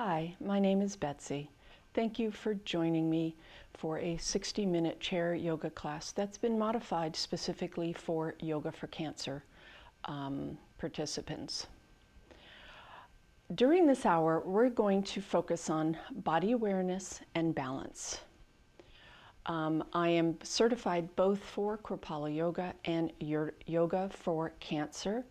Hi, my name is Betsy. Thank you for joining me for a 60-minute chair yoga class that's been modified specifically for Yoga for Cancer participants. During this hour, we're going to focus on body awareness and balance. I am certified both for Kripalu Yoga and Yoga for Cancer,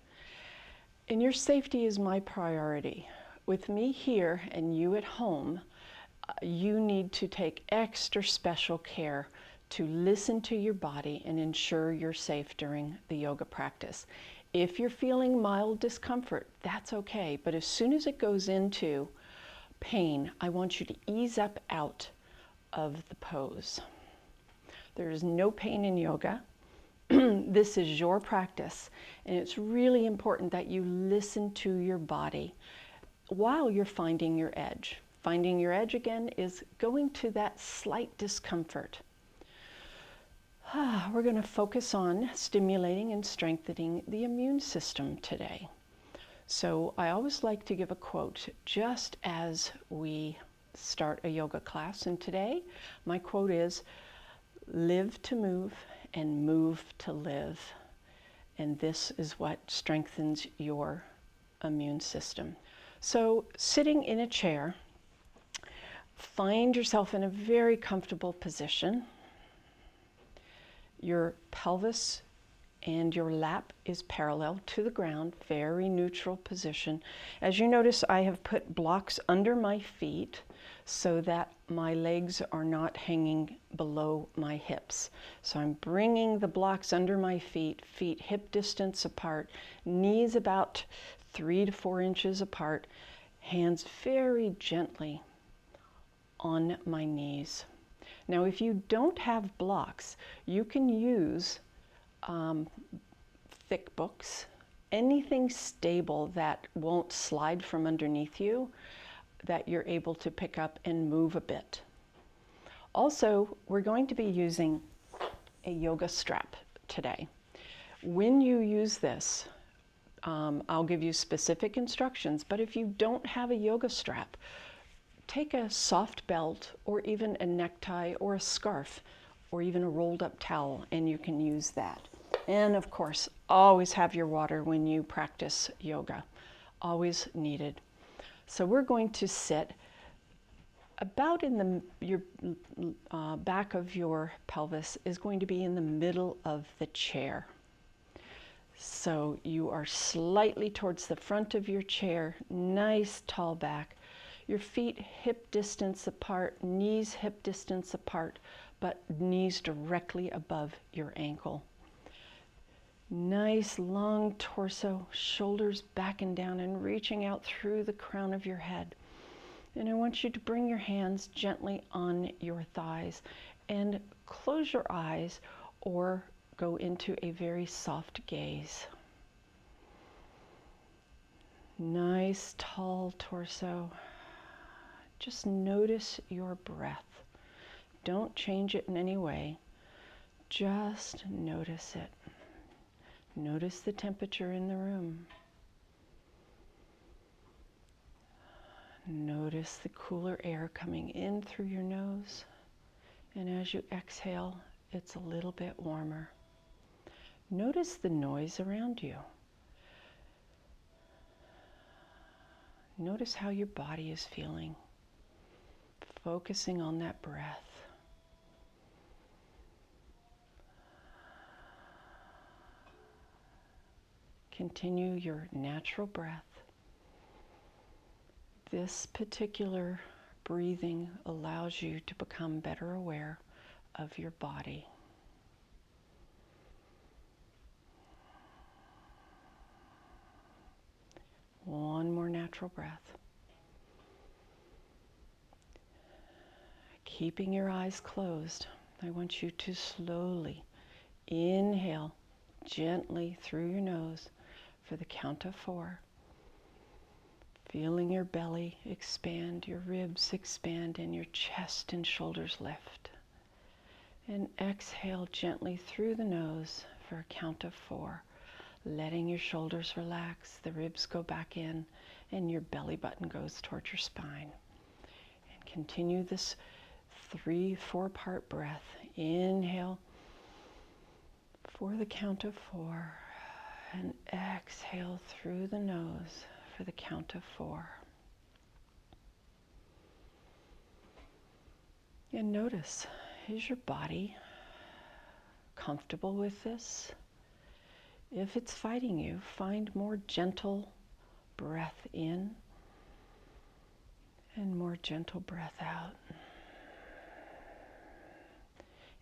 and your safety is my priority. With me here and you at home, you need to take extra special care to listen to your body and ensure you're safe during the yoga practice. If you're feeling mild discomfort, that's okay, but as soon as it goes into pain, I want you to ease up out of the pose. There is no pain in yoga. This is your practice, and it's really important that you listen to your body while you're finding your edge. Finding your edge again is going to that slight discomfort. We're going to focus on stimulating and strengthening the immune system today. So I always like to give a quote just as we start a yoga class, and today my quote is, "Live to move and move to live." And this is what strengthens your immune system. So sitting in a chair, find yourself in a very comfortable position. Your pelvis and your lap is parallel to the ground, very neutral position. As you notice, I have put blocks under my feet so that my legs are not hanging below my hips. So I'm bringing the blocks under my feet, feet hip distance apart, knees about 3 to 4 inches apart, hands very gently on my knees. Now, if you don't have blocks, you can use thick books, anything stable that won't slide from underneath you, that you're able to pick up and move a bit. Also, we're going to be using a yoga strap today. When you use this, I'll give you specific instructions, but if you don't have a yoga strap, take a soft belt or even a necktie or a scarf or even a rolled up towel, and you can use that. And of course, always have your water when you practice yoga, always needed. So we're going to sit about in your back of your pelvis is going to be in the middle of the chair. So you are slightly towards the front of your chair, nice tall back. Your feet hip distance apart, knees hip distance apart, but knees directly above your ankle. Nice long torso, shoulders back and down and reaching out through the crown of your head. And I want you to bring your hands gently on your thighs and close your eyes or go into a very soft gaze. Nice tall torso. Just notice your breath. Don't change it in any way. Just notice it. Notice the temperature in the room. Notice the cooler air coming in through your nose. And as you exhale, it's a little bit warmer. Notice the noise around you. Notice how your body is feeling. Focusing on that breath. Continue your natural breath. This particular breathing allows you to become better aware of your body. One more natural breath. Keeping your eyes closed, I want you to slowly inhale gently through your nose for the count of 4. Feeling your belly expand, your ribs expand, and your chest and shoulders lift. And exhale gently through the nose for a count of 4. Letting your shoulders relax, the ribs go back in, and your belly button goes towards your spine. And continue this 3-4 part breath. Inhale for the count of 4, and exhale through the nose for the count of 4. And notice, is your body comfortable with this? If it's fighting you, find more gentle breath in and more gentle breath out.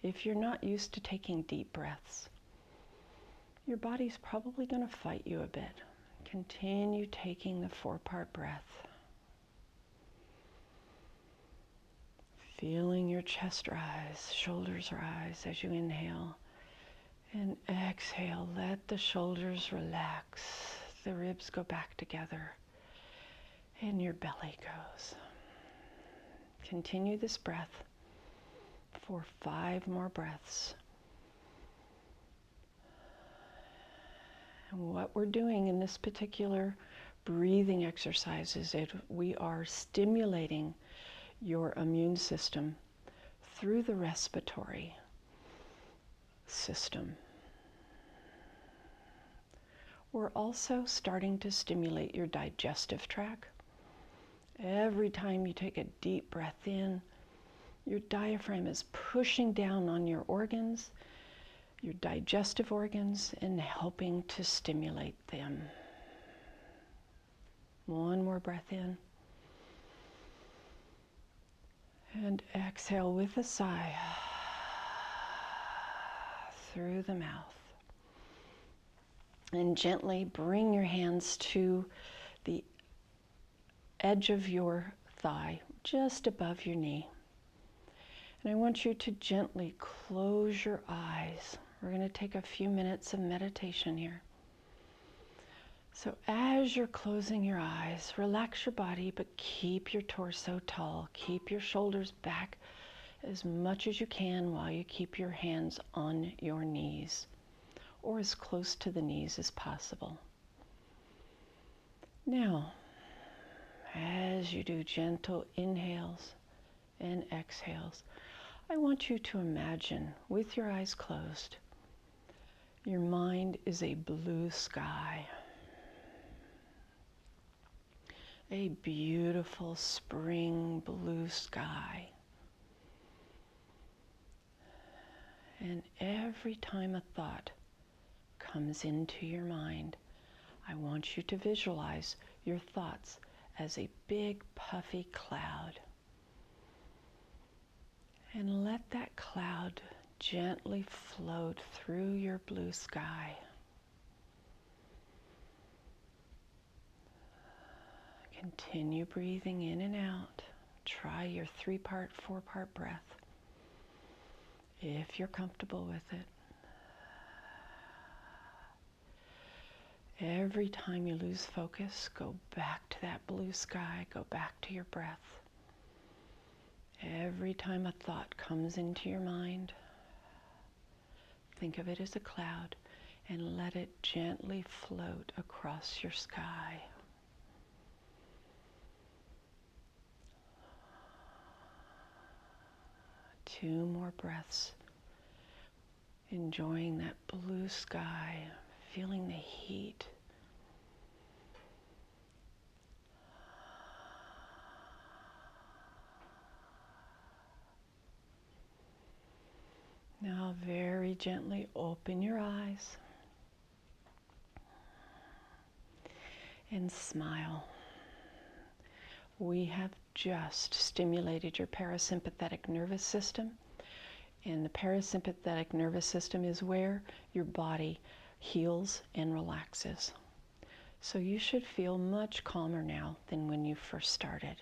If you're not used to taking deep breaths, your body's probably going to fight you a bit. Continue taking the 4-part breath. Feeling your chest rise, shoulders rise as you inhale. And exhale, let the shoulders relax. The ribs go back together. And your belly goes. Continue this breath for 5 more breaths. And what we're doing in this particular breathing exercise is that we are stimulating your immune system through the respiratory system. We're also starting to stimulate your digestive tract. Every time you take a deep breath in, your diaphragm is pushing down on your organs, your digestive organs, and helping to stimulate them. One more breath in. And exhale with a sigh through the mouth. And gently bring your hands to the edge of your thigh, just above your knee. And I want you to gently close your eyes. We're going to take a few minutes of meditation here. So as you're closing your eyes, relax your body, but keep your torso tall. Keep your shoulders back as much as you can while you keep your hands on your knees, or as close to the knees as possible. Now, as you do gentle inhales and exhales, I want you to imagine, with your eyes closed, your mind is a blue sky. A beautiful spring blue sky. And every time a thought comes into your mind, I want you to visualize your thoughts as a big puffy cloud. And let that cloud gently float through your blue sky. Continue breathing in and out. Try your 3-part, 4-part breath if you're comfortable with it. Every time you lose focus, go back to that blue sky, go back to your breath. Every time a thought comes into your mind, think of it as a cloud and let it gently float across your sky. Two more breaths, enjoying that blue sky, feeling the heat. Now very gently open your eyes and smile. We have just stimulated your parasympathetic nervous system, and the parasympathetic nervous system is where your body heals and relaxes. So you should feel much calmer now than when you first started.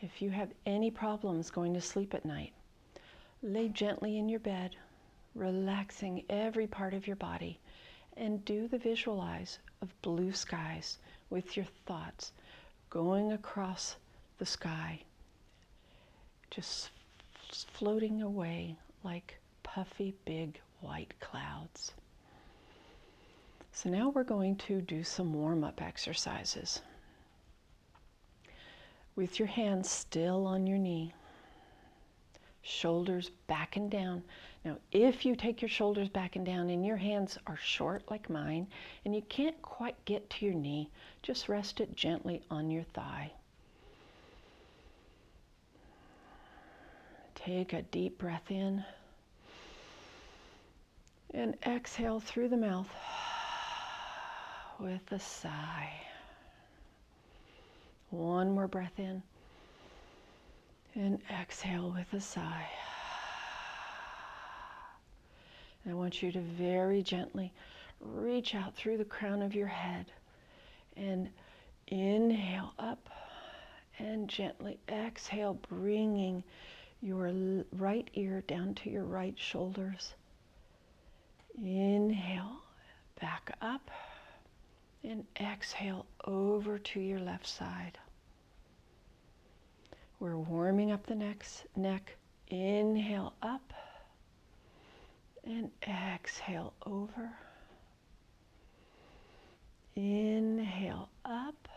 If you have any problems going to sleep at night, lay gently in your bed, relaxing every part of your body, and do the visualize of blue skies with your thoughts going across the sky, just floating away like puffy big white clouds. So now we're going to do some warm-up exercises. With your hands still on your knee, shoulders back and down. Now, if you take your shoulders back and down and your hands are short like mine and you can't quite get to your knee, just rest it gently on your thigh. Take a deep breath in and exhale through the mouth with a sigh. One more breath in and exhale with a sigh. And I want you to very gently reach out through the crown of your head and inhale up and gently exhale, bringing your right ear down to your right shoulders. Inhale, back up, and exhale over to your left side. We're warming up the neck. Inhale up and exhale over. Inhale up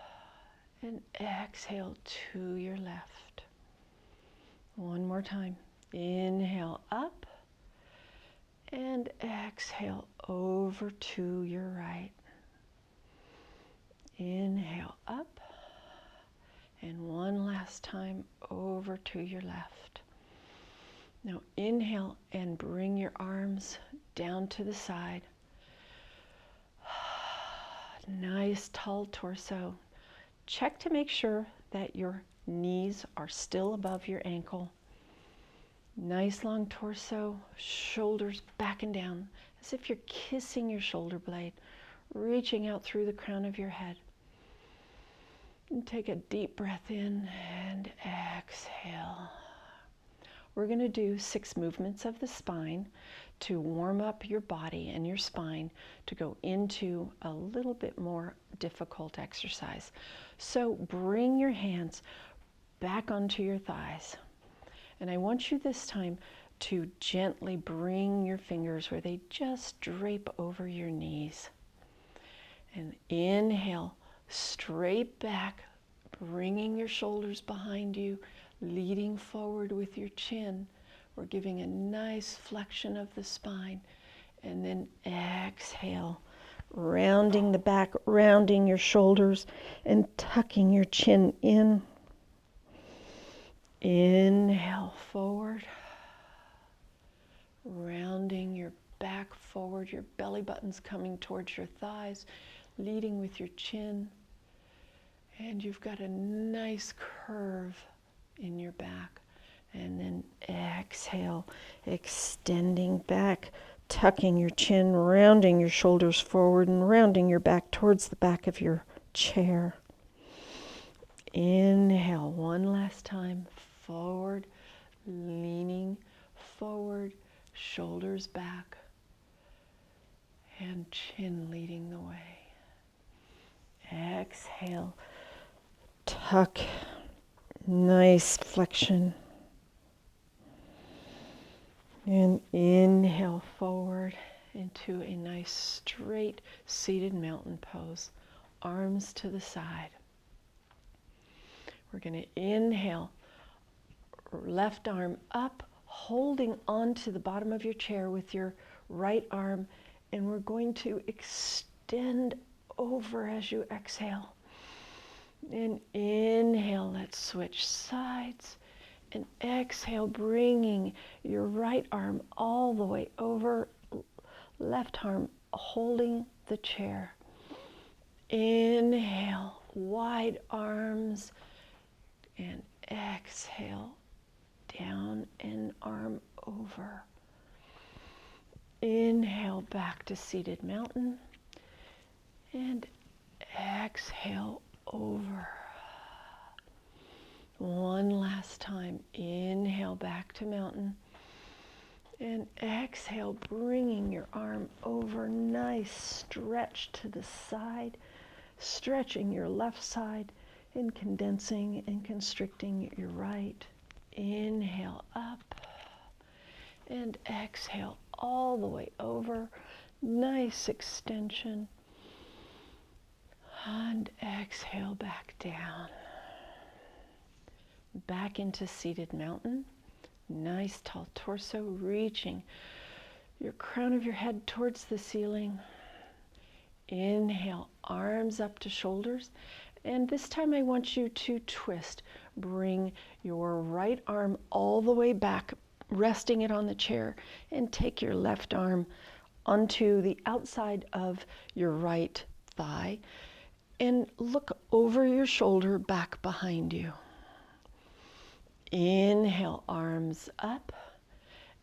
and exhale to your left. One more time. Inhale up and exhale over to your right. Inhale up and one last time over to your left. Now inhale and bring your arms down to the side. Nice tall torso. Check to make sure that your knees are still above your ankle. Nice long torso, shoulders back and down, as if you're kissing your shoulder blade, reaching out through the crown of your head. And take a deep breath in and exhale. We're going to do 6 movements of the spine to warm up your body and your spine to go into a little bit more difficult exercise. So bring your hands back onto your thighs. And I want you this time to gently bring your fingers where they just drape over your knees. And inhale, straight back, bringing your shoulders behind you, leading forward with your chin. We're giving a nice flexion of the spine. And then exhale, rounding the back, rounding your shoulders, and tucking your chin in. Inhale forward, rounding your back forward, your belly button's coming towards your thighs, leading with your chin. And you've got a nice curve in your back. And then exhale, extending back, tucking your chin, rounding your shoulders forward and rounding your back towards the back of your chair. Inhale one last time, forward, leaning forward, shoulders back, and chin leading the way. Exhale, tuck, nice flexion. And inhale forward into a nice straight seated mountain pose, arms to the side. We're going to inhale, left arm up, holding onto the bottom of your chair with your right arm, and we're going to extend over as you exhale. And inhale, let's switch sides. And exhale, bringing your right arm all the way over, left arm holding the chair. Inhale, wide arms, and exhale, down and arm over. Inhale, back to seated mountain, and exhale, over. One last time. Inhale, back to mountain. And exhale, bringing your arm over. Nice stretch to the side. Stretching your left side and condensing and constricting your right. Inhale up. And exhale all the way over. Nice extension. And exhale back down. Back into seated mountain. Nice tall torso, reaching your crown of your head towards the ceiling. Inhale, arms up to shoulders. And this time I want you to twist. Bring your right arm all the way back, resting it on the chair, and take your left arm onto the outside of your right thigh and look over your shoulder back behind you. Inhale, arms up,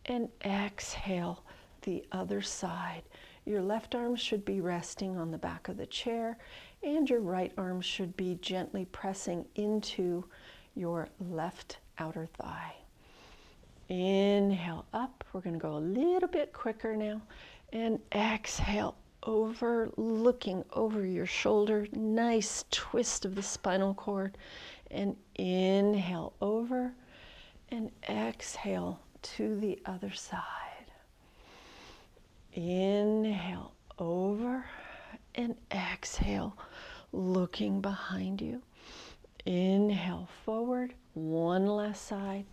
and exhale the other side. Your left arm should be resting on the back of the chair, and your right arm should be gently pressing into your left outer thigh. Inhale up. We're going to go a little bit quicker now. And exhale over, looking over your shoulder. Nice twist of the spinal cord. And inhale over, and exhale to the other side. Inhale over, and exhale, looking behind you. Inhale forward, one last side,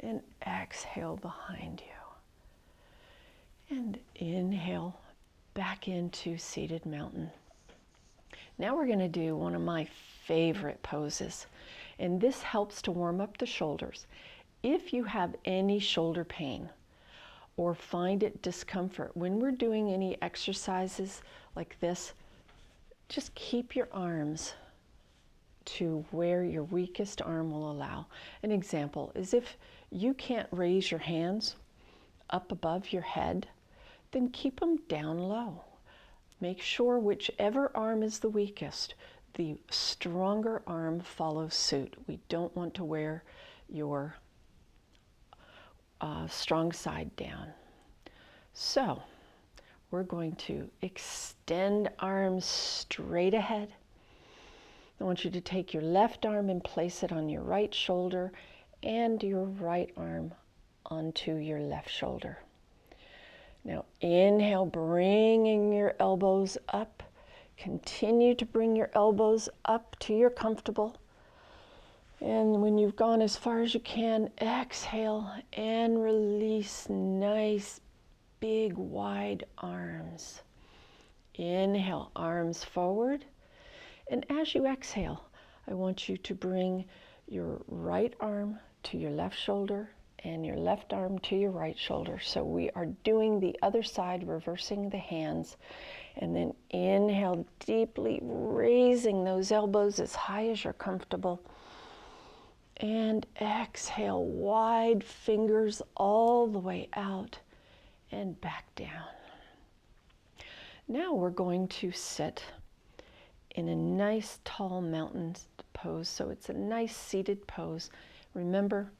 and exhale behind you. And inhale back into seated mountain. Now we're going to do one of my favorite poses, and this helps to warm up the shoulders. If you have any shoulder pain or find it discomfort when we're doing any exercises like this, just keep your arms to where your weakest arm will allow. An example is if you can't raise your hands up above your head, then keep them down low. Make sure whichever arm is the weakest, the stronger arm follows suit. We don't want to wear your strong side down. So we're going to extend arms straight ahead. I want you to take your left arm and place it on your right shoulder and your right arm onto your left shoulder. Now inhale, bringing your elbows up. Continue to bring your elbows up to your comfortable. And when you've gone as far as you can, exhale and release. Nice, big, wide arms. Inhale, arms forward. And as you exhale, I want you to bring your right arm to your left shoulder and your left arm to your right shoulder. So we are doing the other side, reversing the hands. And then inhale deeply, raising those elbows as high as you're comfortable. And exhale, wide fingers all the way out and back down. Now we're going to sit in a nice tall mountain pose. So it's a nice seated pose. Remember,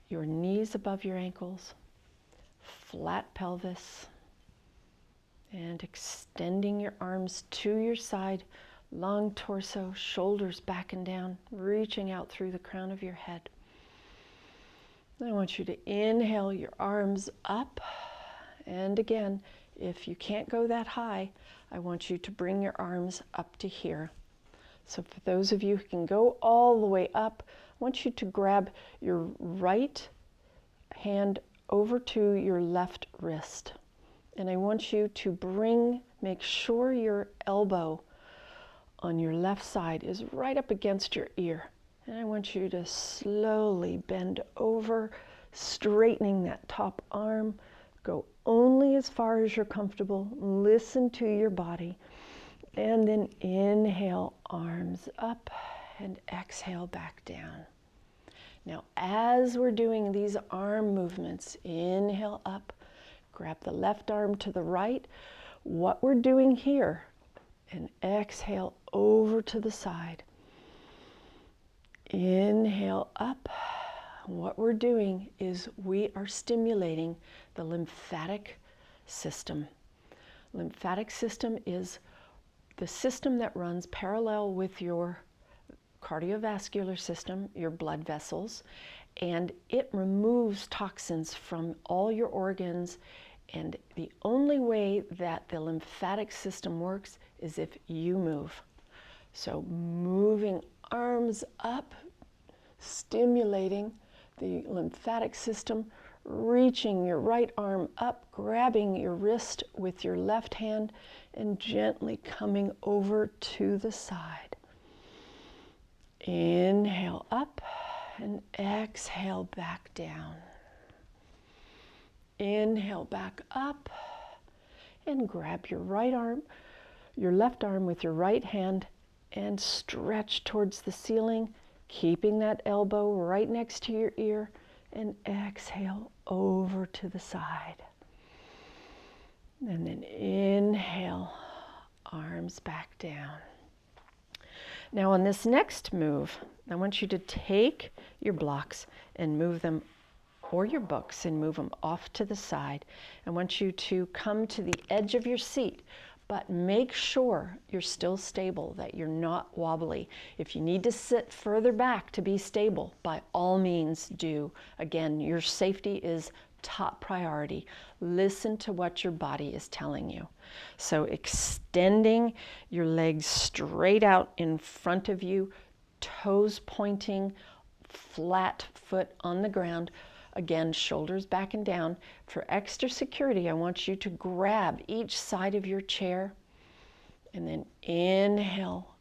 your knees above your ankles, flat pelvis, and extending your arms to your side, long torso, shoulders back and down, reaching out through the crown of your head. I want you to inhale your arms up, and again, if you can't go that high, I want you to bring your arms up to here. So for those of you who can go all the way up, I want you to grab your right hand over to your left wrist. And I want you to make sure your elbow on your left side is right up against your ear. And I want you to slowly bend over, straightening that top arm. Go only as far as you're comfortable. Listen to your body. And then inhale, arms up, and exhale back down. Now, as we're doing these arm movements, inhale up, grab the left arm to the right. What we're doing here, and exhale over to the side. Inhale up. What we're doing is we are stimulating the lymphatic system. Lymphatic system is the system that runs parallel with your cardiovascular system, your blood vessels, and it removes toxins from all your organs. And the only way that the lymphatic system works is if you move. So moving arms up, stimulating the lymphatic system, reaching your right arm up, grabbing your wrist with your left hand, and gently coming over to the side. Inhale up and exhale back down. Inhale back up and grab your right arm, your left arm with your right hand and stretch towards the ceiling, keeping that elbow right next to your ear, and exhale over to the side. And then inhale, arms back down. Now on this next move, I want you to take your blocks and move them, or your books, and move them off to the side. I want you to come to the edge of your seat, but make sure you're still stable, that you're not wobbly. If you need to sit further back to be stable, by all means do. Again, your safety is top priority. Listen to what your body is telling you. So extending your legs straight out in front of you, toes pointing, flat foot on the ground. Again, shoulders back and down. For extra security, I want you to grab each side of your chair and then inhale,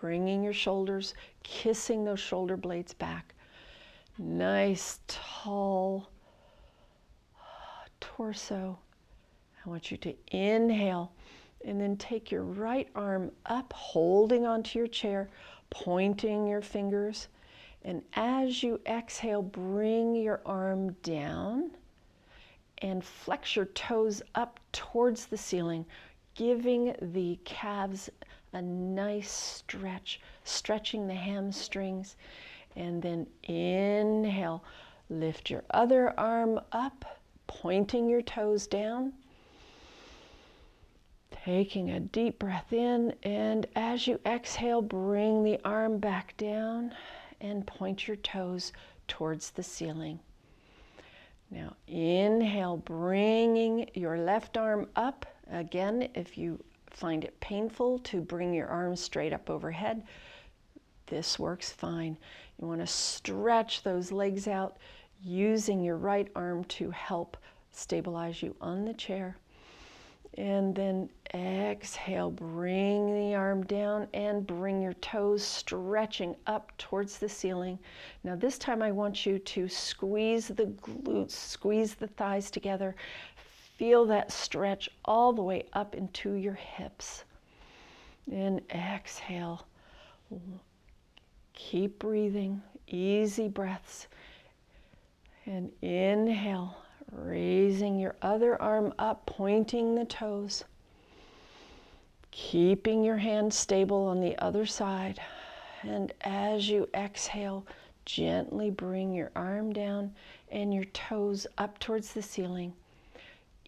bringing your shoulders, kissing those shoulder blades back. Nice, tall torso. I want you to inhale and then take your right arm up, holding onto your chair, pointing your fingers. And as you exhale, bring your arm down and flex your toes up towards the ceiling, giving the calves a nice stretch, stretching the hamstrings. And then inhale, lift your other arm up, pointing your toes down. Taking a deep breath in, and as you exhale, bring the arm back down and point your toes towards the ceiling. Now inhale, bringing your left arm up. Again, if you find it painful to bring your arms straight up overhead, this works fine. You want to stretch those legs out, using your right arm to help stabilize you on the chair. And then exhale, bring the arm down and bring your toes stretching up towards the ceiling. Now this time I want you to squeeze the glutes, squeeze the thighs together. Feel that stretch all the way up into your hips. And exhale. Keep breathing, easy breaths. And inhale. Raising your other arm up, pointing the toes. Keeping your hand stable on the other side. And as you exhale, gently bring your arm down and your toes up towards the ceiling.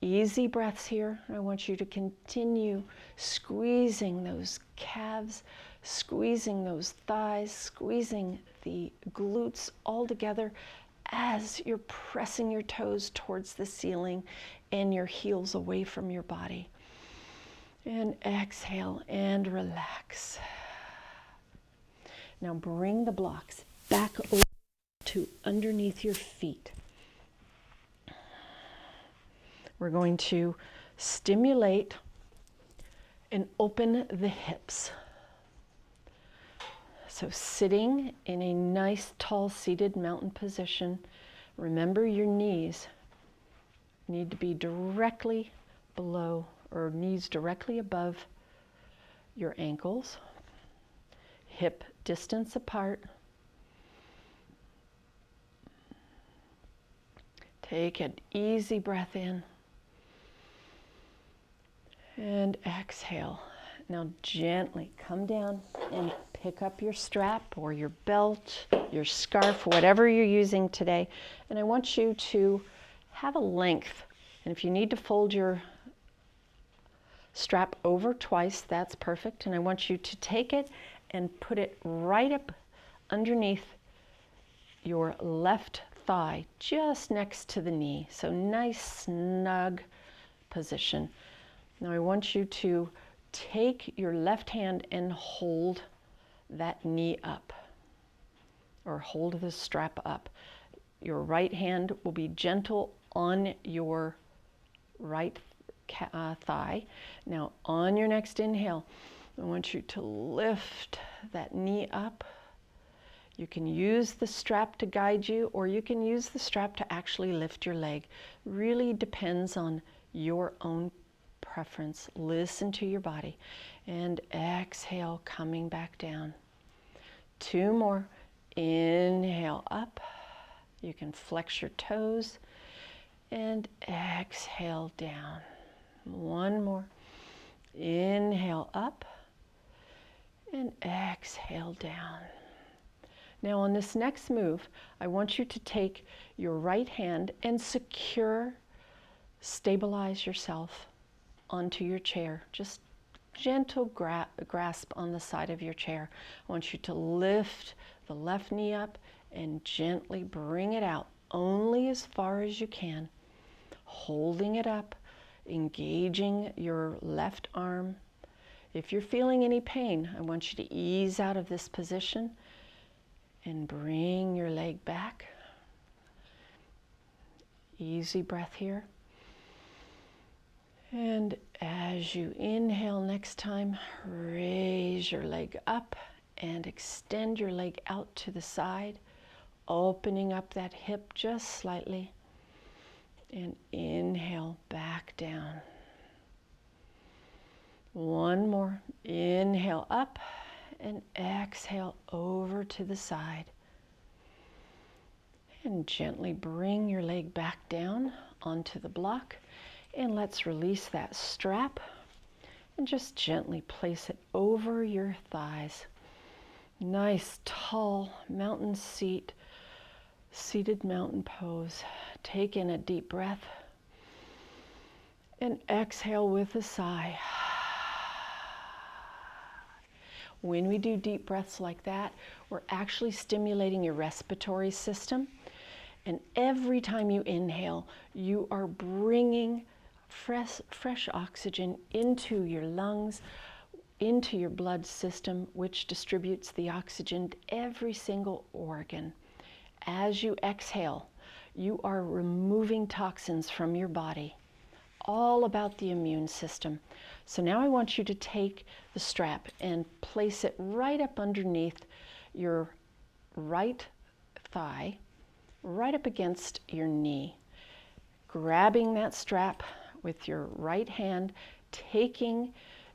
Easy breaths here. I want you to continue squeezing those calves, squeezing those thighs, squeezing the glutes all together, as you're pressing your toes towards the ceiling and your heels away from your body. And exhale and relax. Now bring the blocks back over to underneath your feet. We're going to stimulate and open the hips. So sitting in a nice tall seated mountain position, remember your knees need to be directly below, or knees directly above your ankles, hip distance apart. Take an easy breath in and exhale. Now gently come down and pick up your strap or your belt, your scarf, whatever you're using today. And I want you to have a length. And if you need to fold your strap over twice, that's perfect. And I want you to take it and put it right up underneath your left thigh, just next to the knee. So nice, snug position. Now I want you to take your left hand and hold that knee up, or hold the strap up. Your right hand will be gentle on your right thigh. Now on your next inhale, I want you to lift that knee up. You can use the strap to guide you, or you can use the strap to actually lift your leg. Really depends on your own preference. Listen to your body. And exhale, coming back down. 2 more. Inhale up. You can flex your toes. And exhale down. 1 more. Inhale up. And exhale down. Now on this next move, I want you to take your right hand and stabilize yourself onto your chair. Just gentle grasp on the side of your chair. I want you to lift the left knee up and gently bring it out, only as far as you can. Holding it up, engaging your left arm. If you're feeling any pain, I want you to ease out of this position and bring your leg back. Easy breath here. And as you inhale next time, raise your leg up and extend your leg out to the side, opening up that hip just slightly. And inhale back down. 1 more. Inhale up and exhale over to the side. And gently bring your leg back down onto the block. And let's release that strap and just gently place it over your thighs. Nice, tall mountain seated mountain pose. Take in a deep breath and exhale with a sigh. When we do deep breaths like that, we're actually stimulating your respiratory system. And every time you inhale, you are bringing fresh oxygen into your lungs, into your blood system, which distributes the oxygen to every single organ. As you exhale, you are removing toxins from your body. All about the immune system. So now I want you to take the strap and place it right up underneath your right thigh, right up against your knee. Grabbing that strap with your right hand, taking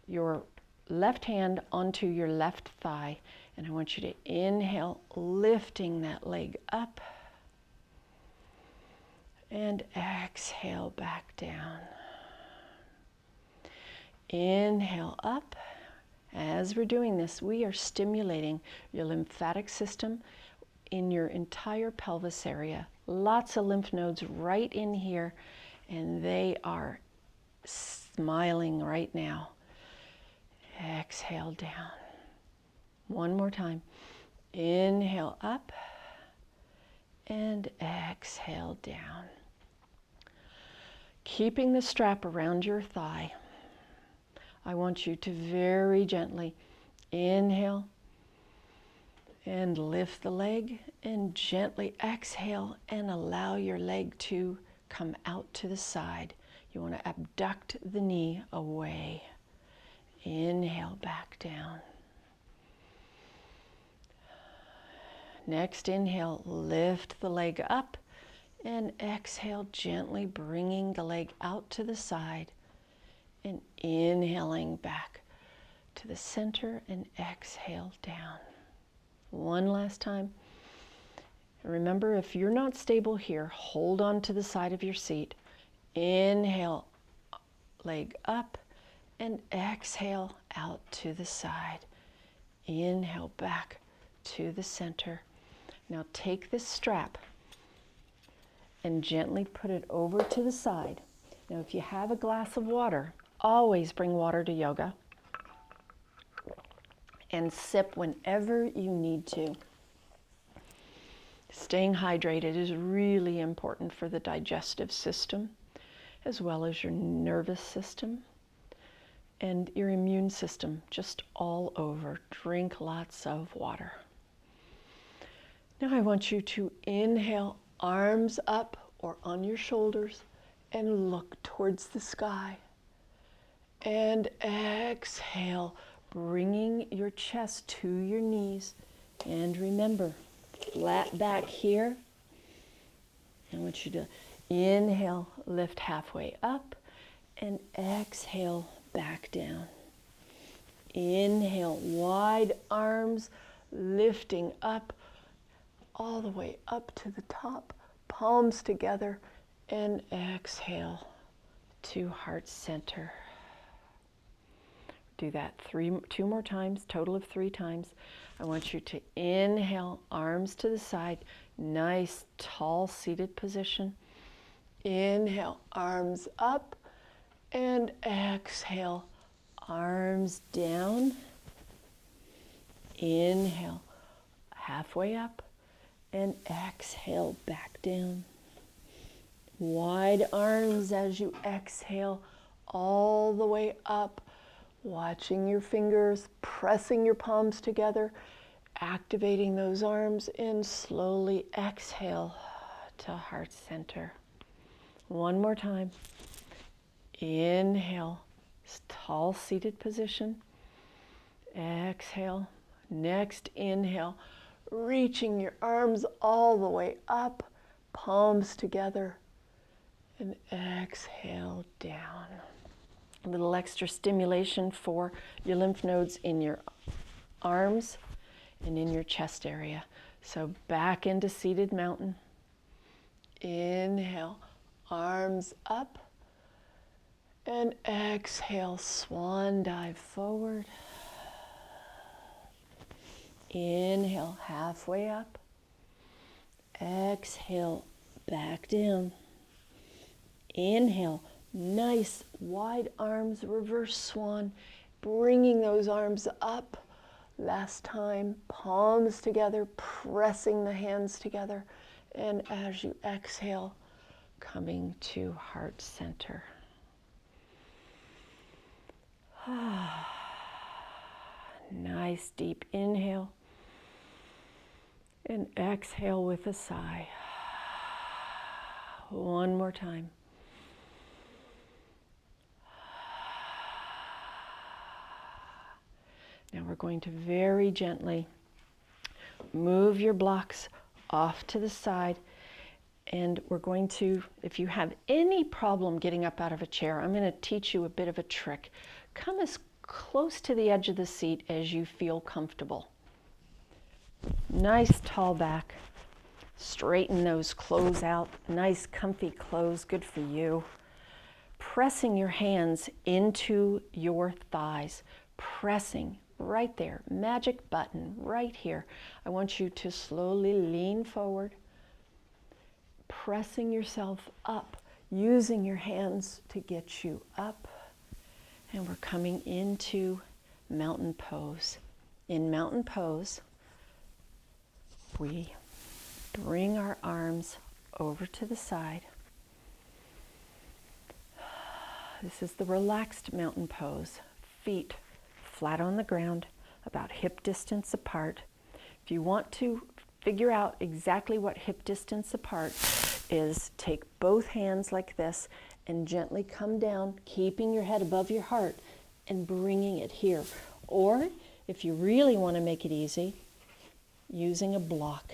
your left hand onto your left thigh, and I want you to inhale, lifting that leg up, and exhale back down. Inhale up. As we're doing this, we are stimulating your lymphatic system in your entire pelvis area. Lots of lymph nodes right in here, and they are smiling right now. Exhale down. 1 more time. Inhale up and exhale down. Keeping the strap around your thigh, I want you to very gently inhale and lift the leg, and gently exhale and allow your leg to come out to the side. You want to abduct the knee away. Inhale back down. Next inhale, lift the leg up, and exhale, gently bringing the leg out to the side, and inhaling back to the center, and exhale down. 1 last time. Remember, if you're not stable here, hold on to the side of your seat. Inhale, leg up, and exhale out to the side. Inhale back to the center. Now take this strap and gently put it over to the side. Now if you have a glass of water, always bring water to yoga and sip whenever you need to. Staying hydrated is really important for the digestive system as well as your nervous system. and your immune system just all over. Drink lots of water. Now I want you to inhale, arms up or on your shoulders, and look towards the sky. And exhale, bringing your chest to your knees. And remember, flat back here. I want you to inhale, lift halfway up, and exhale, back down. Inhale, wide arms, lifting up, all the way up to the top, palms together, and exhale to heart center. Do that two more times, total of 3 times. I want you to inhale, arms to the side, nice tall seated position. Inhale, arms up, and exhale, arms down. Inhale, halfway up, and exhale, back down. Wide arms as you exhale, all the way up, watching your fingers, pressing your palms together, activating those arms, and slowly exhale to heart center. One more time. Inhale, tall seated position. Exhale. Next inhale, reaching your arms all the way up, palms together, and exhale down. A little extra stimulation for your lymph nodes in your arms and in your chest area. So back into seated mountain. Inhale, arms up, and exhale, swan dive forward. Inhale, halfway up. Exhale, back down. Inhale, nice wide arms, reverse swan, bringing those arms up. Last time, palms together, pressing the hands together. And as you exhale, coming to heart center. Nice deep inhale. And exhale with a sigh. One more time. Now we're going to very gently move your blocks off to the side, and we're going to, if you have any problem getting up out of a chair, I'm going to teach you a bit of a trick. Come as close to the edge of the seat as you feel comfortable. Nice tall back. Straighten those clothes out. Nice comfy clothes, good for you. Pressing your hands into your thighs. Pressing right there. Magic button right here. I want you to slowly lean forward. Pressing yourself up. Using your hands to get you up. And we're coming into mountain pose. In mountain pose, we bring our arms over to the side. This is the relaxed mountain pose. Feet flat on the ground, about hip distance apart. If you want to figure out exactly what hip distance apart is, take both hands like this and gently come down, keeping your head above your heart and bringing it here. Or if you really want to make it easy, using a block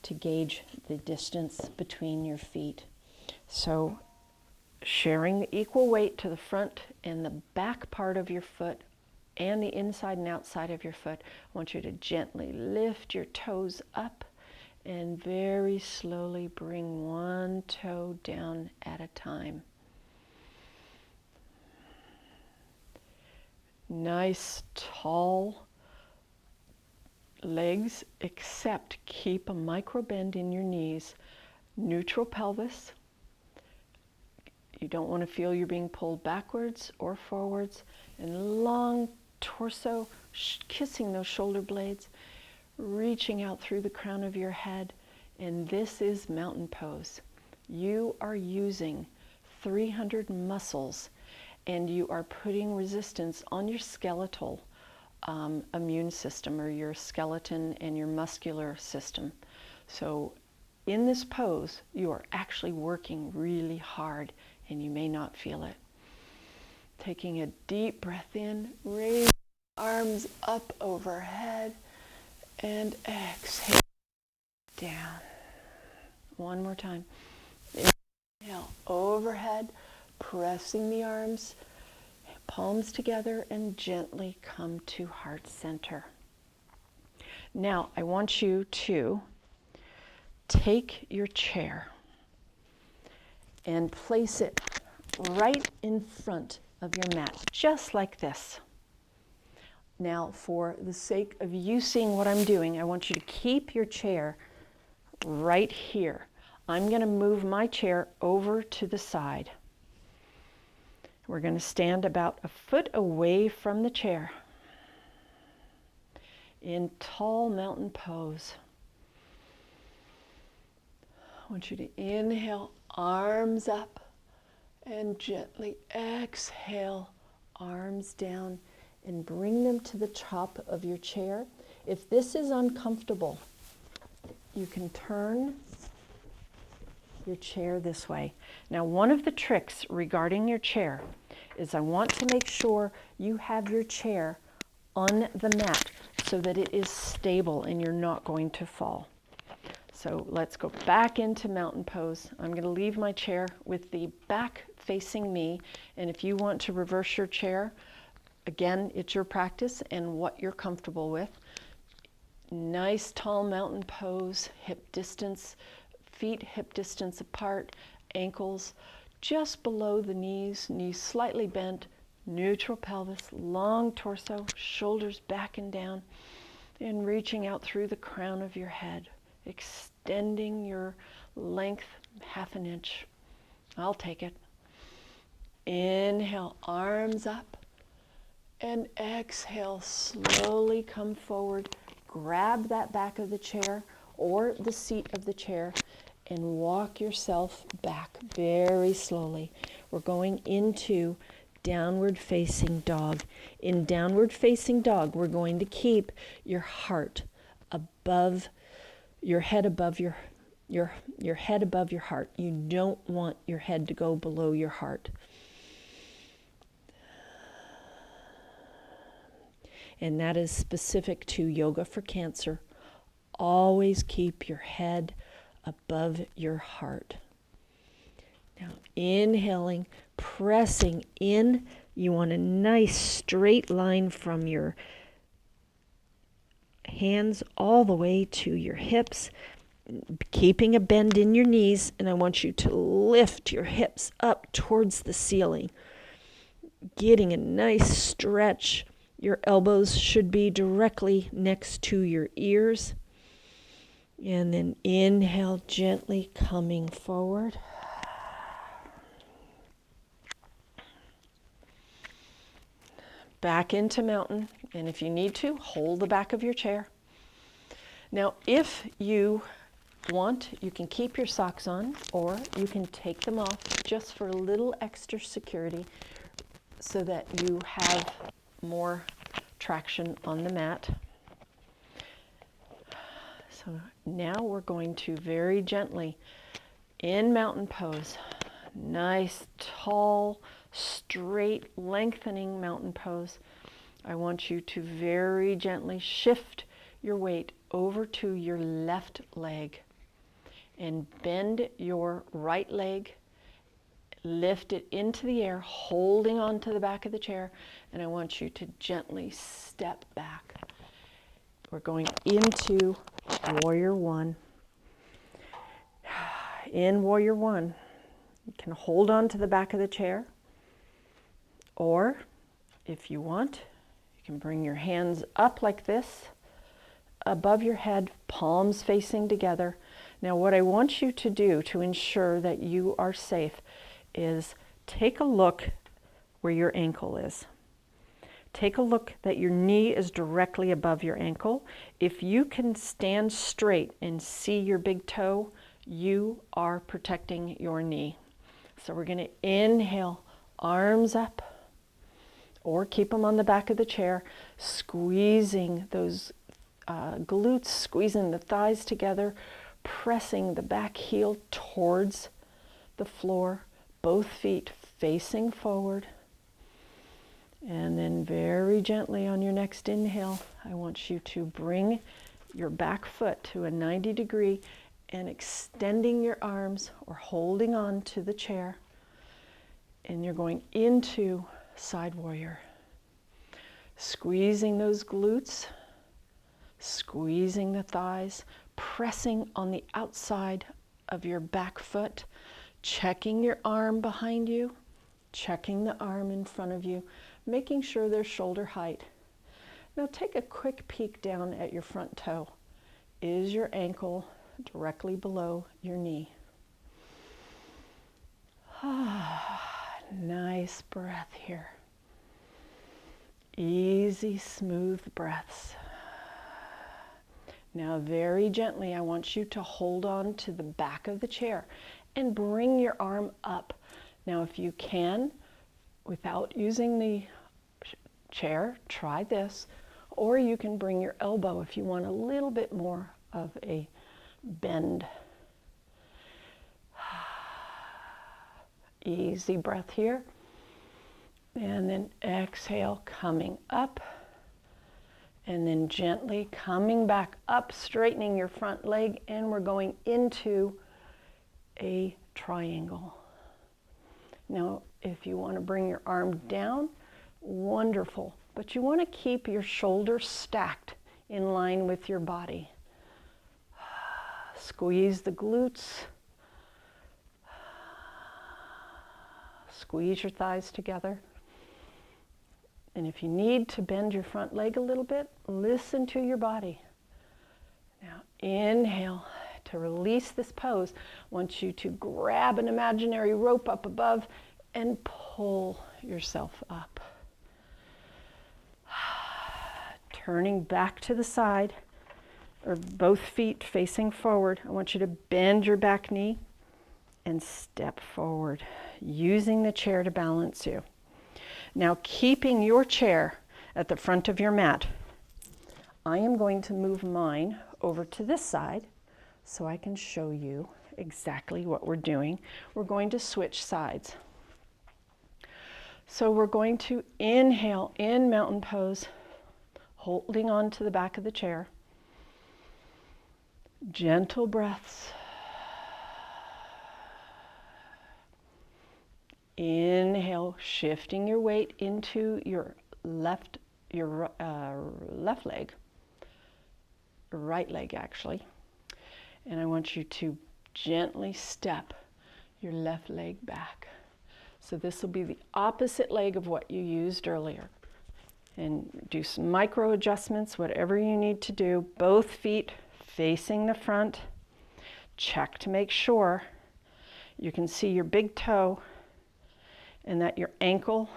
to gauge the distance between your feet. So sharing the equal weight to the front and the back part of your foot and the inside and outside of your foot. I want you to gently lift your toes up and very slowly bring one toe down at a time. Nice tall legs, except keep a micro bend in your knees. Neutral pelvis. You don't want to feel you're being pulled backwards or forwards. And long torso, kissing those shoulder blades, reaching out through the crown of your head. And this is mountain pose. You are using 300 muscles, and you are putting resistance on your skeletal immune system, or your skeleton and your muscular system. So in this pose, you are actually working really hard, and you may not feel it. Taking a deep breath in, raise arms up overhead, and exhale down. One more time. Inhale overhead, pressing the arms, palms together, and gently come to heart center. Now I want you to take your chair and place it right in front of your mat, just like this. Now, for the sake of you seeing what I'm doing, I want you to keep your chair right here. I'm going to move my chair over to the side. We're going to stand about a foot away from the chair in tall mountain pose. I want you to inhale, arms up, and gently exhale, arms down, and bring them to the top of your chair. If this is uncomfortable, you can turn your chair this way. Now, one of the tricks regarding your chair is I want to make sure you have your chair on the mat so that it is stable and you're not going to fall. So let's go back into mountain pose. I'm going to leave my chair with the back facing me, and if you want to reverse your chair, again, it's your practice and what you're comfortable with. Nice tall mountain pose, hip distance, feet hip distance apart, ankles just below the knees, knees slightly bent, neutral pelvis, long torso, shoulders back and down, and reaching out through the crown of your head, extending your length half an inch. I'll take it. Inhale, arms up, and exhale, slowly come forward. Grab that back of the chair or the seat of the chair and walk yourself back very slowly. We're going into downward facing dog. In downward facing dog, we're going to keep your heart above, your head above your head above your heart. You don't want your head to go below your heart. And that is specific to Yoga for Cancer. Always keep your head above your heart. Now, inhaling, pressing in. You want a nice straight line from your hands all the way to your hips, keeping a bend in your knees, and I want you to lift your hips up towards the ceiling, getting a nice stretch. Your elbows should be directly next to your ears. And then inhale, gently coming forward. Back into mountain, and if you need to, hold the back of your chair. Now, if you want, you can keep your socks on, or you can take them off just for a little extra security so that you have more traction on the mat. So now we're going to very gently, in mountain pose, nice, tall, straight, lengthening mountain pose. I want you to very gently shift your weight over to your left leg and bend your right leg. Lift it into the air, holding on to the back of the chair, and I want you to gently step back. We're going into Warrior One. In Warrior One, you can hold on to the back of the chair, or if you want, you can bring your hands up like this, above your head, palms facing together. Now, what I want you to do to ensure that you are safe is take a look where your ankle is. Take a look that your knee is directly above your ankle. If you can stand straight and see your big toe, you are protecting your knee. So we're going to inhale, arms up, or keep them on the back of the chair, squeezing those glutes, squeezing the thighs together, pressing the back heel towards the floor, both feet facing forward. And then very gently on your next inhale, I want you to bring your back foot to a 90 degree and extending your arms or holding on to the chair. And you're going into side warrior. Squeezing those glutes, squeezing the thighs, pressing on the outside of your back foot, checking your arm behind you, checking the arm in front of you, making sure they're shoulder height. Now take a quick peek down at your front toe. Is your ankle directly below your knee? Nice breath here. Easy, smooth breaths. Now very gently, I want you to hold on to the back of the chair and bring your arm up. Now if you can, without using the chair, try this, or you can bring your elbow if you want a little bit more of a bend. Easy breath here. And then exhale, coming up. And then gently coming back up, straightening your front leg, and we're going into a triangle. Now, if you want to bring your arm down, wonderful. But you want to keep your shoulders stacked in line with your body. Squeeze the glutes. Squeeze your thighs together. And if you need to bend your front leg a little bit, listen to your body. Now inhale to release this pose. I want you to grab an imaginary rope up above and pull yourself up. Turning back to the side, or both feet facing forward. I want you to bend your back knee and step forward, using the chair to balance you. Now, keeping your chair at the front of your mat, I am going to move mine over to this side so I can show you exactly what we're doing. We're going to switch sides. So we're going to inhale in mountain pose, holding on to the back of the chair. Gentle breaths. Inhale, shifting your weight into your left leg, right leg actually. And I want you to gently step your left leg back. So this will be the opposite leg of what you used earlier. And do some micro adjustments, whatever you need to do. Both feet facing the front. Check to make sure you can see your big toe and that your ankle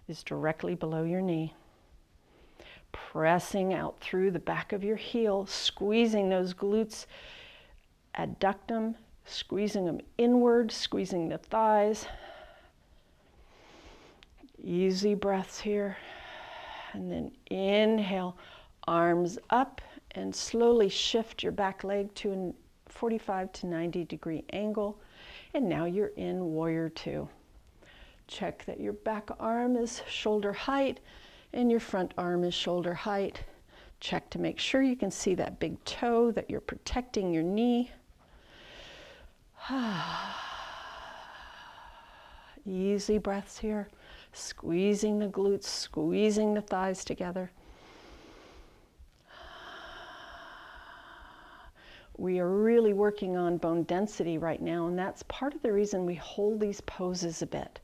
is directly below your knee. Pressing out through the back of your heel, squeezing those glutes, adduct them, squeezing them inward, squeezing the thighs. Easy breaths here. And then inhale, arms up, and slowly shift your back leg to a 45 to 90 degree angle. And now you're in Warrior Two. Check that your back arm is shoulder height and your front arm is shoulder height. Check to make sure you can see that big toe, that you're protecting your knee. Easy breaths here, squeezing the glutes, squeezing the thighs together. We are really working on bone density right now, and that's part of the reason we hold these poses a bit.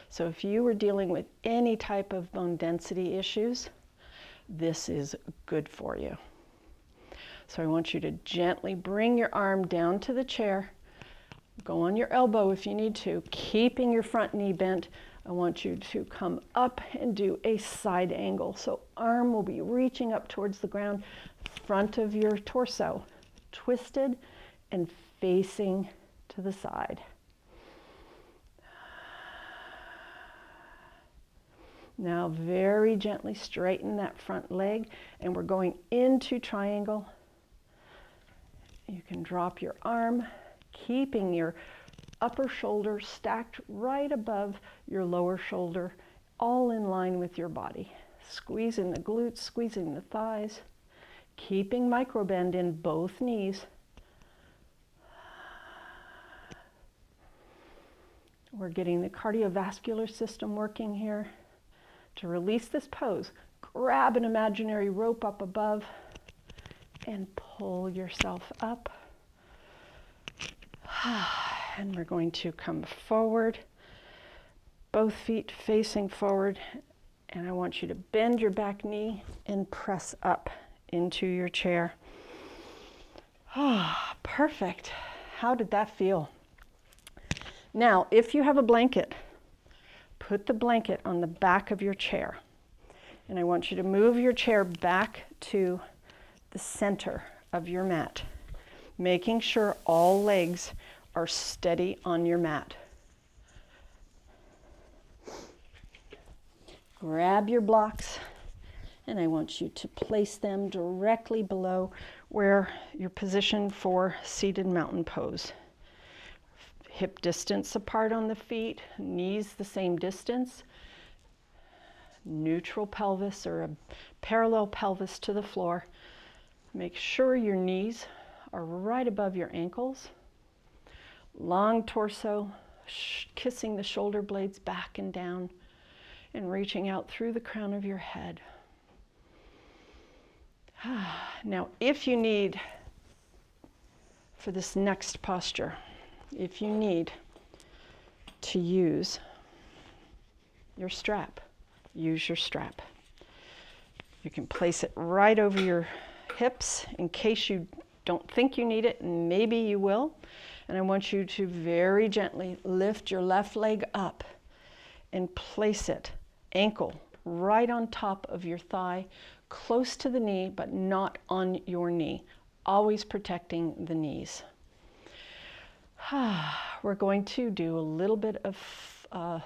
So if you were dealing with any type of bone density issues, this is good for you. So I want you to gently bring your arm down to the chair. Go on your elbow if you need to, keeping your front knee bent. I want you to come up and do a side angle. So arm will be reaching up towards the ground, front of your torso, twisted and facing to the side. Now very gently straighten that front leg, and we're going into triangle. You can drop your arm, keeping your upper shoulder stacked right above your lower shoulder, all in line with your body. Squeezing the glutes, squeezing the thighs, keeping micro bend in both knees. We're getting the cardiovascular system working here. To release this pose, grab an imaginary rope up above and pull yourself up. And we're going to come forward, both feet facing forward, and I want you to bend your back knee and press up into your chair. Ah, perfect. How did that feel? Now, if you have a blanket, put the blanket on the back of your chair. And I want you to move your chair back to the center of your mat, making sure all legs are steady on your mat. Grab your blocks, and I want you to place them directly below where you're positioned for seated mountain pose. Hip distance apart on the feet, knees the same distance, neutral pelvis or a parallel pelvis to the floor. Make sure your knees are right above your ankles. Long torso, kissing the shoulder blades back and down, and reaching out through the crown of your head. Now, if you need, for this next posture, if you need to use your strap, use your strap. You can place it right over your hips in case you don't think you need it, and maybe you will. And I want you to very gently lift your left leg up and place it, ankle, right on top of your thigh, close to the knee, but not on your knee, always protecting the knees. We're going to do a little bit of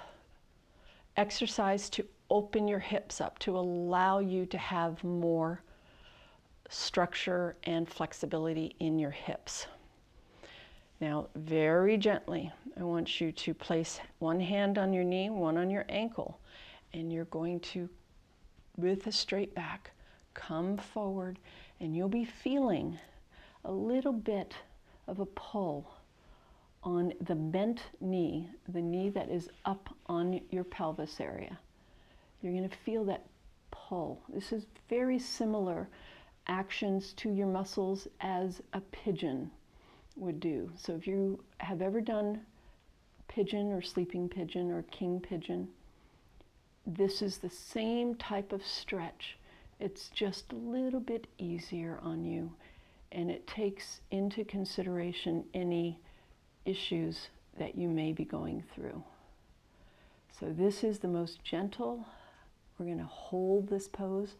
exercise to open your hips up, to allow you to have more structure and flexibility in your hips. Now, very gently, I want you to place one hand on your knee, one on your ankle, and you're going to, with a straight back, come forward, and you'll be feeling a little bit of a pull on the bent knee, the knee that is up on your pelvis area. You're going to feel that pull. This is very similar actions to your muscles as a pigeon would do. So if you have ever done pigeon or sleeping pigeon or king pigeon, this is the same type of stretch. It's just a little bit easier on you, and it takes into consideration any issues that you may be going through. So this is the most gentle. We're going to hold this pose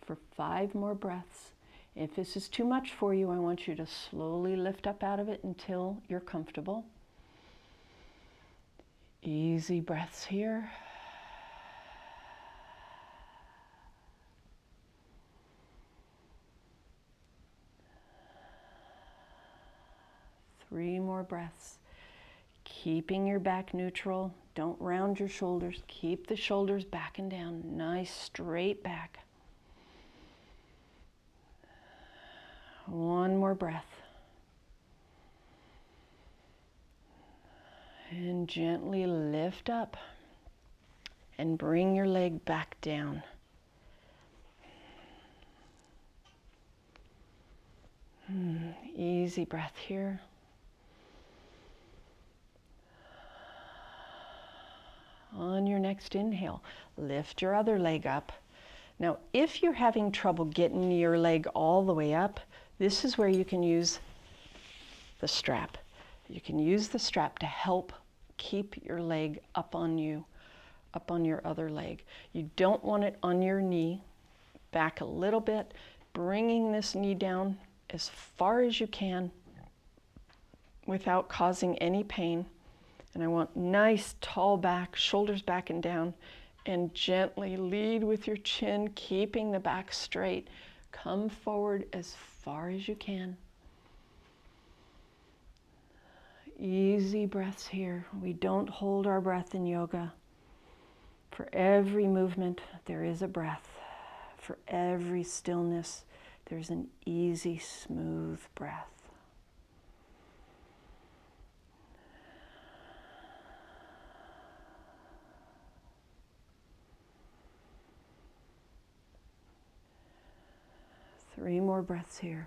for 5 more breaths. If this is too much for you, I want you to slowly lift up out of it until you're comfortable. Easy breaths here. Three more breaths. Keeping your back neutral. Don't round your shoulders. Keep the shoulders back and down. Nice straight back. One more breath. And gently lift up and bring your leg back down. Easy breath here. On your next inhale, lift your other leg up. Now, if you're having trouble getting your leg all the way up, this is where you can use the strap. You can use the strap to help keep your leg up on you, up on your other leg. You don't want it on your knee. Back a little bit, bringing this knee down as far as you can without causing any pain. And I want nice tall back, shoulders back and down, And gently lead with your chin, keeping the back straight. Come forward as far as you can. Easy breaths here. We don't hold our breath in yoga. For every movement, there is a breath. For every stillness, there's an easy, smooth breath. Three more breaths here.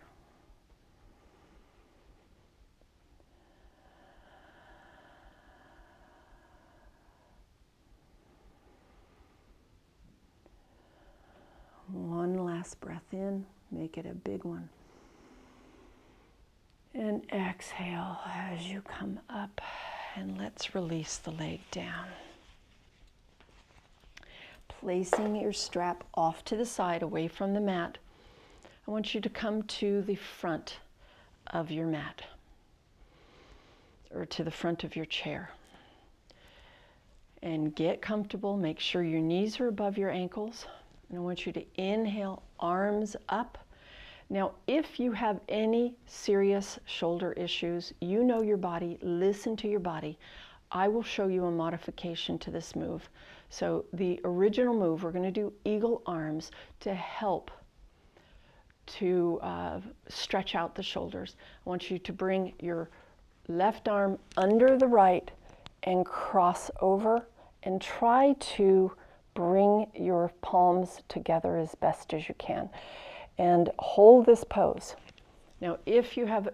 One last breath in, make it a big one. And exhale as you come up, and let's release the leg down. Placing your strap off to the side, away from the mat, I want you to come to the front of your mat, or to the front of your chair. And get comfortable, make sure your knees are above your ankles. And I want you to inhale, arms up. Now, if you have any serious shoulder issues, you know your body, listen to your body. I will show you a modification to this move. So the original move, we're going to do eagle arms to help to stretch out the shoulders. I want you to bring your left arm under the right and cross over, and try to bring your palms together as best as you can. And hold this pose. Now, if you have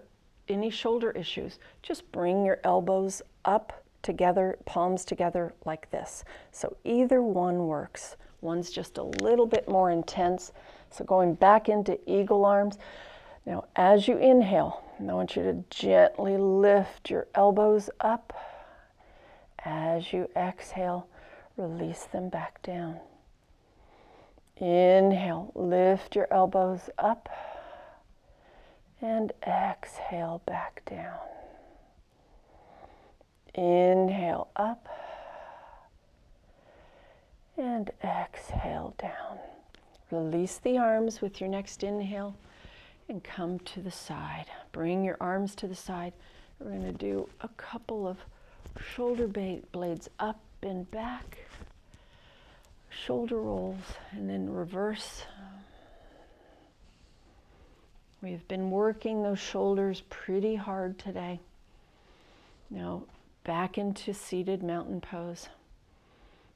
any shoulder issues, just bring your elbows up together, palms together like this. So either one works. One's just a little bit more intense. So going back into eagle arms. Now, as you inhale, I want you to gently lift your elbows up. As you exhale, release them back down. Inhale, lift your elbows up, and exhale back down. Inhale up, and exhale down. Release the arms with your next inhale, and come to the side. Bring your arms to the side. We're going to do a couple of shoulder blades up and back, shoulder rolls, and then reverse. We've been working those shoulders pretty hard today. Now back into seated mountain pose.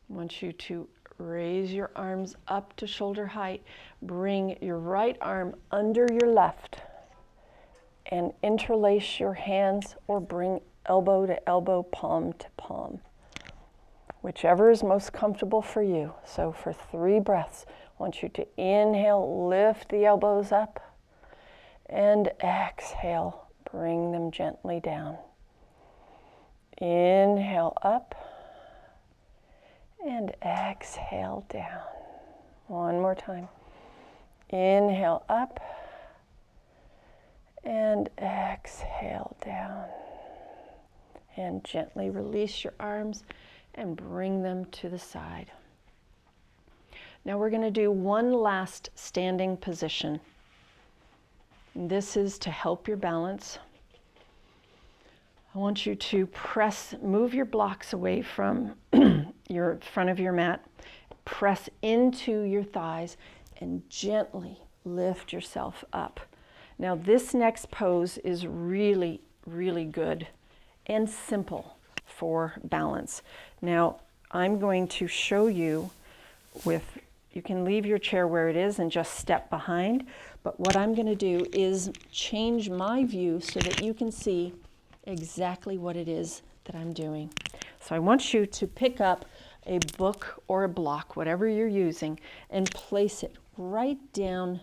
I want you to raise your arms up to shoulder height. Bring your right arm under your left and interlace your hands, or bring elbow to elbow, palm to palm. Whichever is most comfortable for you. So for 3 breaths, I want you to inhale, lift the elbows up, and exhale, bring them gently down. Inhale up, and exhale down. One more time. Inhale up, and exhale down. And gently release your arms and bring them to the side. Now we're going to do one last standing position. This is to help your balance. I want you to move your blocks away from your front of your mat, press into your thighs, and gently lift yourself up. Now this next pose is really, really good and simple for balance. Now I'm going to show you you can leave your chair where it is and just step behind, but what I'm going to do is change my view so that you can see exactly what it is that I'm doing. So I want you to pick up a book or a block, whatever you're using, and place it right down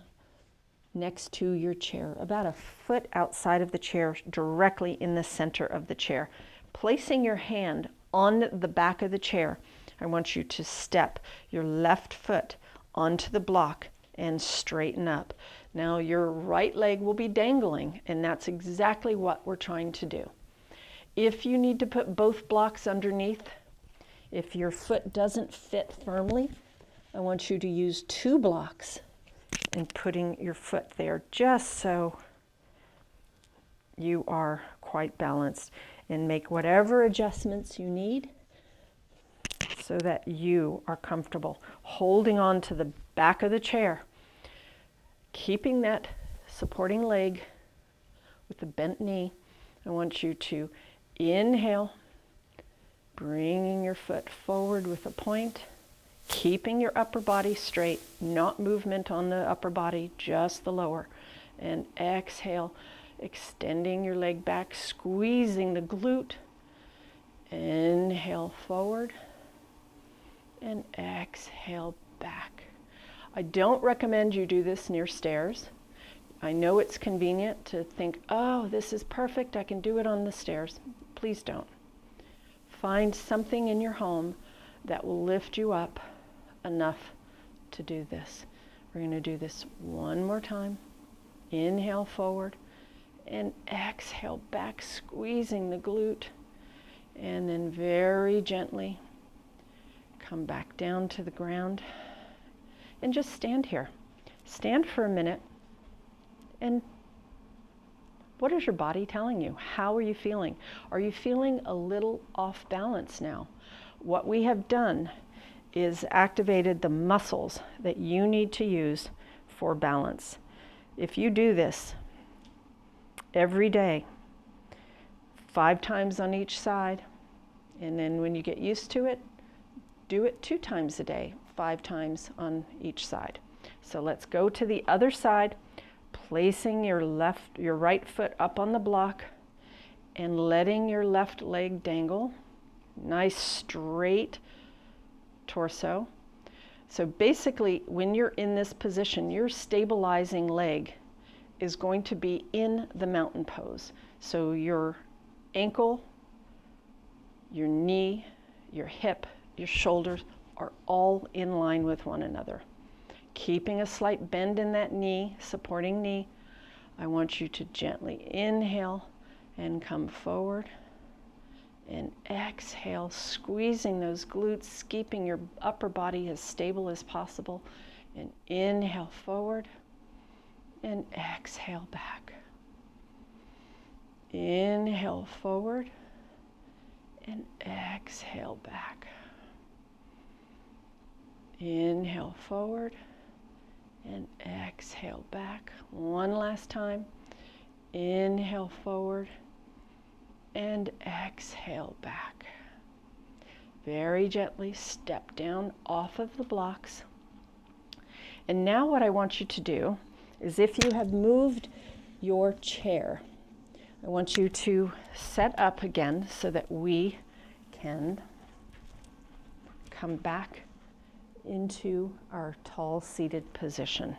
next to your chair, about a foot outside of the chair, directly in the center of the chair. Placing your hand on the back of the chair, I want you to step your left foot onto the block and straighten up. Now your right leg will be dangling, and that's exactly what we're trying to do. If you need to put both blocks underneath, If your foot doesn't fit firmly, I want you to use 2 blocks and putting your foot there just so you are quite balanced, and make whatever adjustments you need so that you are comfortable. Holding on to the back of the chair, keeping that supporting leg with the bent knee. I want you to inhale, bringing your foot forward with a point, keeping your upper body straight, not movement on the upper body, just the lower. And exhale, extending your leg back, squeezing the glute. Inhale forward and exhale back. I don't recommend you do this near stairs. I know it's convenient to think, oh, this is perfect, I can do it on the stairs. Please don't. Find something in your home that will lift you up enough to do this. We're going to do this one more time. Inhale forward and exhale back, squeezing the glute, and then very gently come back down to the ground and just stand here. Stand for a minute, and what is your body telling you? How are you feeling? Are you feeling a little off balance now? What we have done is activated the muscles that you need to use for balance. If you do this every day, 5 times on each side, and then when you get used to it, do it 2 times a day, 5 times on each side. So let's go to the other side, placing your right foot up on the block and letting your left leg dangle. Nice straight torso. So basically, when you're in this position, your stabilizing leg is going to be in the mountain pose. So your ankle, your knee, your hip, your shoulders are all in line with one another. Keeping a slight bend in that knee, supporting knee, I want you to gently inhale and come forward. And exhale, squeezing those glutes, keeping your upper body as stable as possible. And inhale forward and exhale back. Inhale forward and exhale back. Inhale forward and exhale back. One last time. Inhale forward and exhale back. Very gently step down off of the blocks. And now what I want you to do is, if you have moved your chair, I want you to set up again so that we can come back into our tall seated position.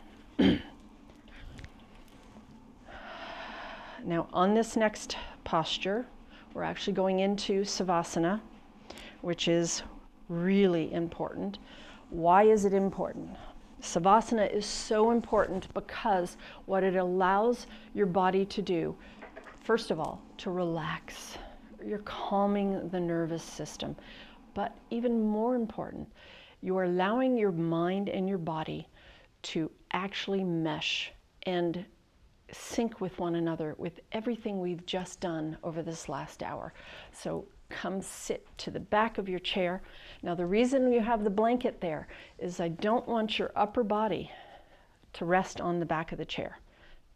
Now on this next posture, we're actually going into Savasana, which is really important. Why is it important? Savasana is so important because what it allows your body to do, first of all, to relax. You're calming the nervous system. But even more important, you are allowing your mind and your body to actually mesh and sync with one another with everything we've just done over this last hour. So come sit to the back of your chair. Now the reason you have the blanket there is I don't want your upper body to rest on the back of the chair.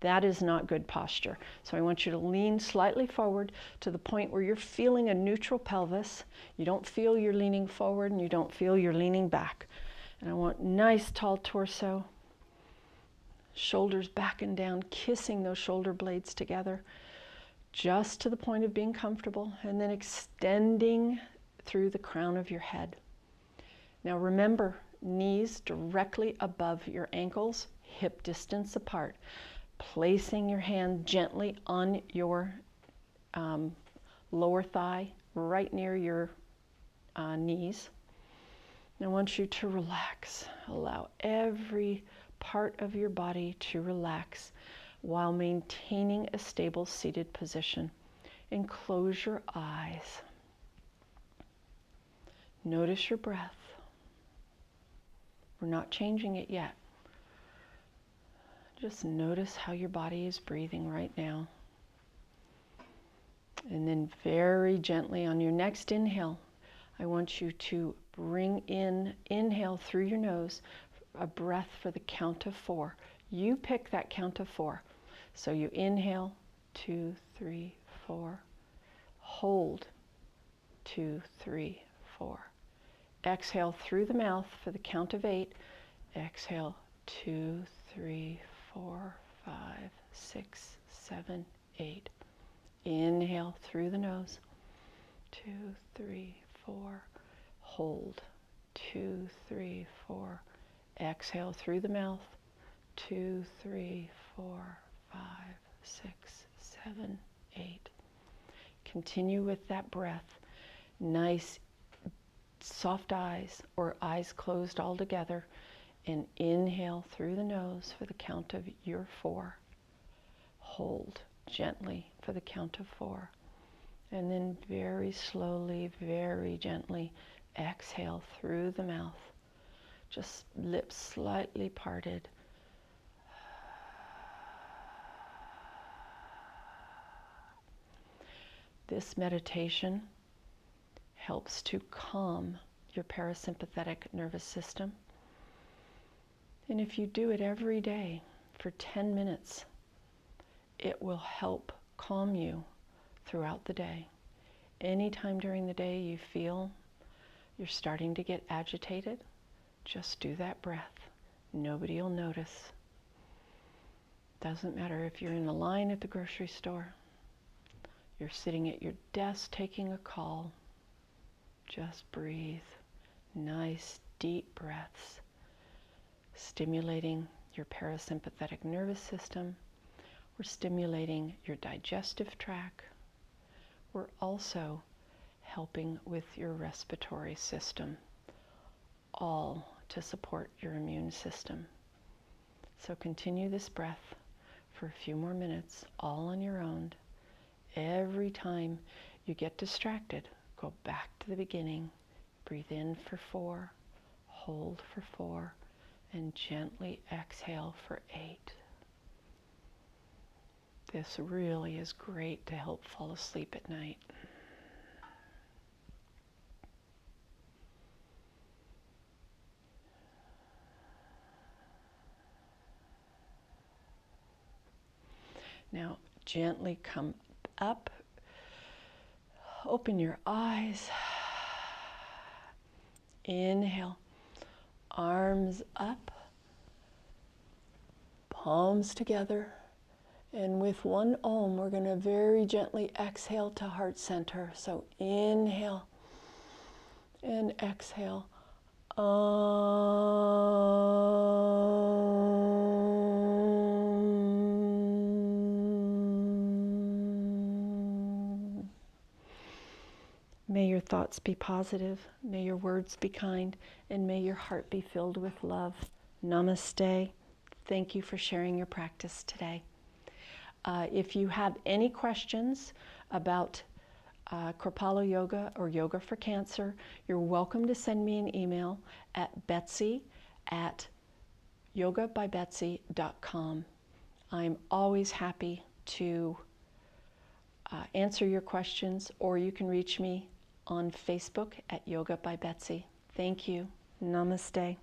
That is not good posture. So I want you to lean slightly forward to the point where you're feeling a neutral pelvis. You don't feel you're leaning forward and you don't feel you're leaning back. And I want nice tall torso. Shoulders back and down, kissing those shoulder blades together, just to the point of being comfortable, and then extending through the crown of your head. Now remember, knees directly above your ankles, hip distance apart. Placing your hand gently on your lower thigh, right near your knees. And I want you to relax. Allow every part of your body to relax while maintaining a stable seated position. And close your eyes. Notice your breath. We're not changing it yet. Just notice how your body is breathing right now. And then very gently on your next inhale, I want you to bring in, inhale through your nose, a breath for the count of 4. You pick that count of 4. So you inhale, 2, 3, 4. Hold, 2, 3, 4. Exhale through the mouth for the count of 8. Exhale, 2, 3, 4, 5, 6, 7, 8. Inhale through the nose, 2, 3, 4. Hold, 2, 3, 4. Exhale through the mouth, 2, 3, 4, 5, 6, 7, 8. Continue with that breath. Nice, soft eyes or eyes closed all together. And inhale through the nose for the count of your 4. Hold gently for the count of 4. And then very slowly, very gently exhale through the mouth. Just lips slightly parted. This meditation helps to calm your parasympathetic nervous system. And if you do it every day for 10 minutes, it will help calm you throughout the day. Anytime during the day you feel you're starting to get agitated, just do that breath. Nobody will notice. Doesn't matter if you're in a line at the grocery store, you're sitting at your desk taking a call, just breathe. Nice deep breaths, stimulating your parasympathetic nervous system. We're stimulating your digestive tract. We're also helping with your respiratory system, all to support your immune system. So continue this breath for a few more minutes, all on your own. Every time you get distracted, go back to the beginning. Breathe in for 4, hold for 4, and gently exhale for 8. This really is great to help fall asleep at night. Now, gently come up, open your eyes, inhale, arms up, palms together, and with one Om, we're going to very gently exhale to heart center. So inhale and exhale. May your thoughts be positive, may your words be kind, and may your heart be filled with love. Namaste. Thank you for sharing your practice today. If you have any questions about Kripalu Yoga or Yoga for Cancer, you're welcome to send me an email at betsy@yogabybetsy.com. I'm always happy to answer your questions, or you can reach me on Facebook at Yoga by Betsy. Thank you. Namaste.